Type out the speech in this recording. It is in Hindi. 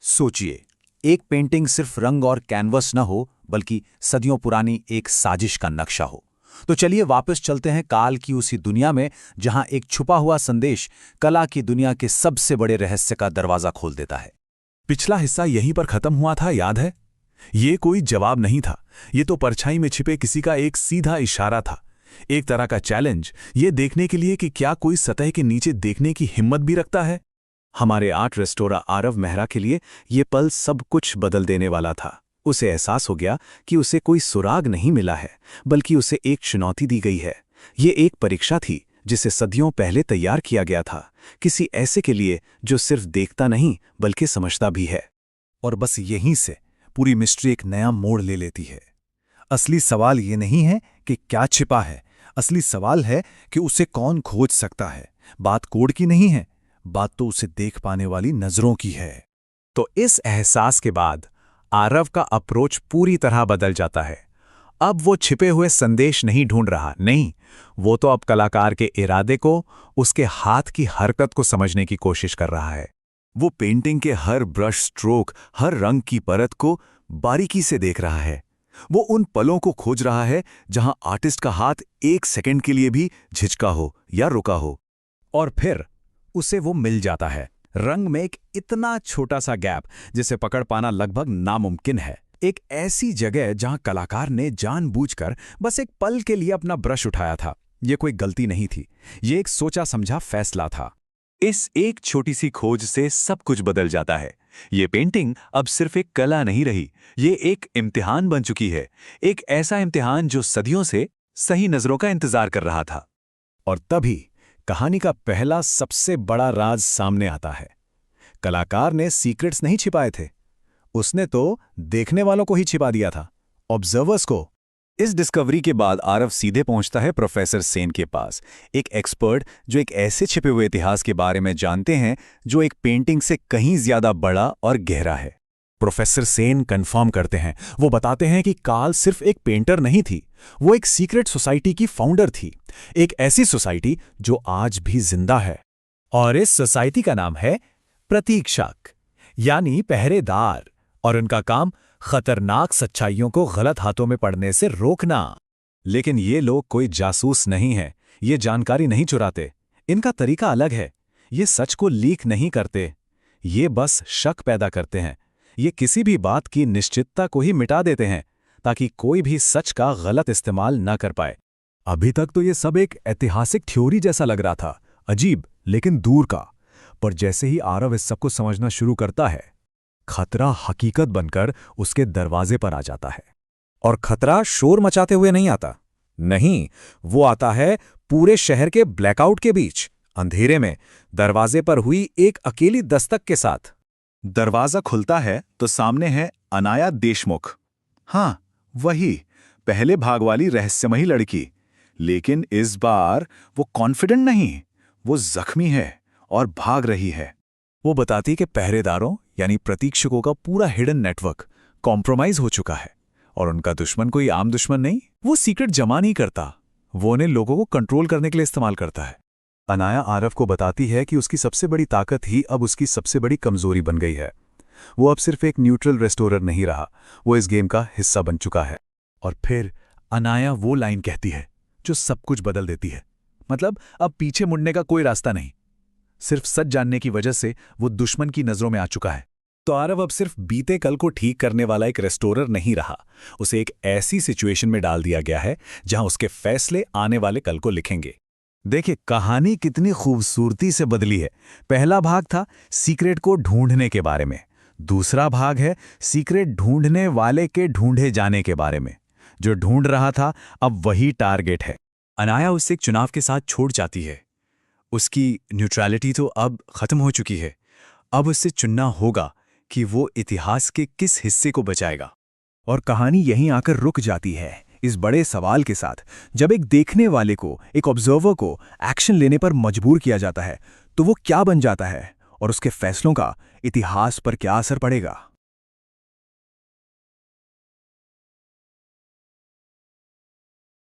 सोचिए, एक पेंटिंग सिर्फ रंग और कैनवस न हो बल्कि सदियों पुरानी एक साजिश का नक्शा हो। तो चलिए वापस चलते हैं काल की उसी दुनिया में जहां एक छुपा हुआ संदेश कला की दुनिया के सबसे बड़े रहस्य का दरवाजा खोल देता है। पिछला हिस्सा यहीं पर खत्म हुआ था, याद है? ये कोई जवाब नहीं था, ये तो परछाई में छिपे किसी का एक सीधा इशारा था, एक तरह का चैलेंज, ये देखने के लिए कि क्या कोई सतह के नीचे देखने की हिम्मत भी रखता है। हमारे आर्ट रेस्टोरा आरव मेहरा के लिए ये पल सब कुछ बदल देने वाला था। उसे एहसास हो गया कि उसे कोई सुराग नहीं मिला है, बल्कि उसे एक चुनौती दी गई है। ये एक परीक्षा थी जिसे सदियों पहले तैयार किया गया था, किसी ऐसे के लिए जो सिर्फ देखता नहीं बल्कि समझता भी है। और बस यहीं से पूरी मिस्ट्री एक नया मोड़ ले लेती है। असली सवाल ये नहीं है कि क्या छिपा है, असली सवाल है कि उसे कौन खोज सकता है। बात कोड की नहीं है, बात तो उसे देख पाने वाली नजरों की है। तो इस एहसास के बाद आरव का अप्रोच पूरी तरह बदल जाता है। अब वो छिपे हुए संदेश नहीं ढूंढ रहा, नहीं, वो तो अब कलाकार के इरादे को, उसके हाथ की हरकत को समझने की कोशिश कर रहा है। वो पेंटिंग के हर ब्रश स्ट्रोक, हर रंग की परत को बारीकी से देख रहा है। वो उन पलों को खोज रहा है जहां आर्टिस्ट का हाथ एक सेकंड के लिए भी झिझका हो या रुका हो। और फिर उसे वो मिल जाता है, रंग में एक इतना छोटा सा गैप जिसे पकड़ पाना लगभग नामुमकिन है। एक ऐसी जगह जहां कलाकार ने जानबूझकर बस एक पल के लिए अपना ब्रश उठाया था। ये कोई गलती नहीं थी, ये एक सोचा समझा फैसला था। इस एक छोटी सी खोज से सब कुछ बदल जाता है। ये पेंटिंग अब सिर्फ एक कला नहीं रही, ये एक इम्तिहान बन चुकी है। एक ऐसा इम्तिहान जो सदियों से सही नजरों का इंतजार कर रहा था। और तभी कहानी का पहला सबसे बड़ा राज सामने आता है। कलाकार ने सीक्रेट्स नहीं छिपाए थे, उसने तो देखने वालों को ही छिपा दिया था, ऑब्जर्वर्स को। इस डिस्कवरी के बाद आरव सीधे पहुंचता है प्रोफेसर सेन के पास, एक एक्सपर्ट जो एक ऐसे छिपे हुए इतिहास के बारे में जानते हैं जो एक पेंटिंग से कहीं ज्यादा बड़ा और गहरा है। प्रोफेसर सेन कंफर्म करते हैं, वो बताते हैं कि काल सिर्फ एक पेंटर नहीं थी, वो एक सीक्रेट सोसाइटी की फाउंडर थी, एक ऐसी सोसाइटी जो आज भी जिंदा है। और इस सोसाइटी का नाम है प्रतीक्षक, यानी पहरेदार, और उनका काम खतरनाक सच्चाइयों को गलत हाथों में पड़ने से रोकना। लेकिन ये लोग कोई जासूस नहीं है, ये जानकारी नहीं चुराते। इनका तरीका अलग है। ये सच को लीक नहीं करते, ये बस शक पैदा करते हैं। ये किसी भी बात की निश्चितता को ही मिटा देते हैं ताकि कोई भी सच का गलत इस्तेमाल न कर पाए। अभी तक तो ये सब एक ऐतिहासिक थ्योरी जैसा लग रहा था, अजीब लेकिन दूर का। पर जैसे ही आरव इस सबको समझना शुरू करता है, खतरा हकीकत बनकर उसके दरवाजे पर आ जाता है। और खतरा शोर मचाते हुए नहीं आता, नहीं, वो आता है पूरे शहर के ब्लैकआउट के बीच, अंधेरे में, दरवाजे पर हुई एक अकेली दस्तक के साथ। दरवाजा खुलता है तो सामने है अनाया देशमुख। हाँ, वही पहले भाग वाली रहस्यमयी लड़की। लेकिन इस बार वो कॉन्फिडेंट नहीं, वो जख्मी है और भाग रही है। वो बताती कि पहरेदारों यानी प्रतीक्षकों का पूरा हिडन नेटवर्क कॉम्प्रोमाइज हो चुका है, और उनका दुश्मन कोई आम दुश्मन नहीं, वो सीक्रेट जमा नहीं करता, वो उन्हें लोगों को कंट्रोल करने के लिए इस्तेमाल करता है। अनाया आरव को बताती है कि उसकी सबसे बड़ी ताकत ही अब उसकी सबसे बड़ी कमजोरी बन गई है। वो अब सिर्फ एक न्यूट्रल रेस्टोरर नहीं रहा, वो इस गेम का हिस्सा बन चुका है। और फिर अनाया वो लाइन कहती है जो सब कुछ बदल देती है। मतलब अब पीछे मुड़ने का कोई रास्ता नहीं। सिर्फ सच जानने की वजह से वो दुश्मन की नजरों में आ चुका है। तो आरव अब सिर्फ बीते कल को ठीक करने वाला एक रेस्टोरर नहीं रहा, उसे एक ऐसी सिचुएशन में डाल दिया गया है जहां उसके फैसले आने वाले कल को लिखेंगे। देखिए कहानी कितनी खूबसूरती से बदली है। पहला भाग था सीक्रेट को ढूंढने के बारे में, दूसरा भाग है सीक्रेट ढूंढने वाले के ढूंढे जाने के बारे में। जो ढूंढ रहा था अब वही टारगेट है। अनाया उसे एक चुनाव के साथ छोड़ जाती है। उसकी न्यूट्रलिटी तो अब खत्म हो चुकी है। अब उससे चुनना होगा कि वो इतिहास के किस हिस्से को बचाएगा। और कहानी यहीं आकर रुक जाती है, इस बड़े सवाल के साथ। जब एक देखने वाले को, एक ऑब्जर्वर को एक्शन लेने पर मजबूर किया जाता है, तो वो क्या बन जाता है और उसके फैसलों का इतिहास पर क्या असर पड़ेगा।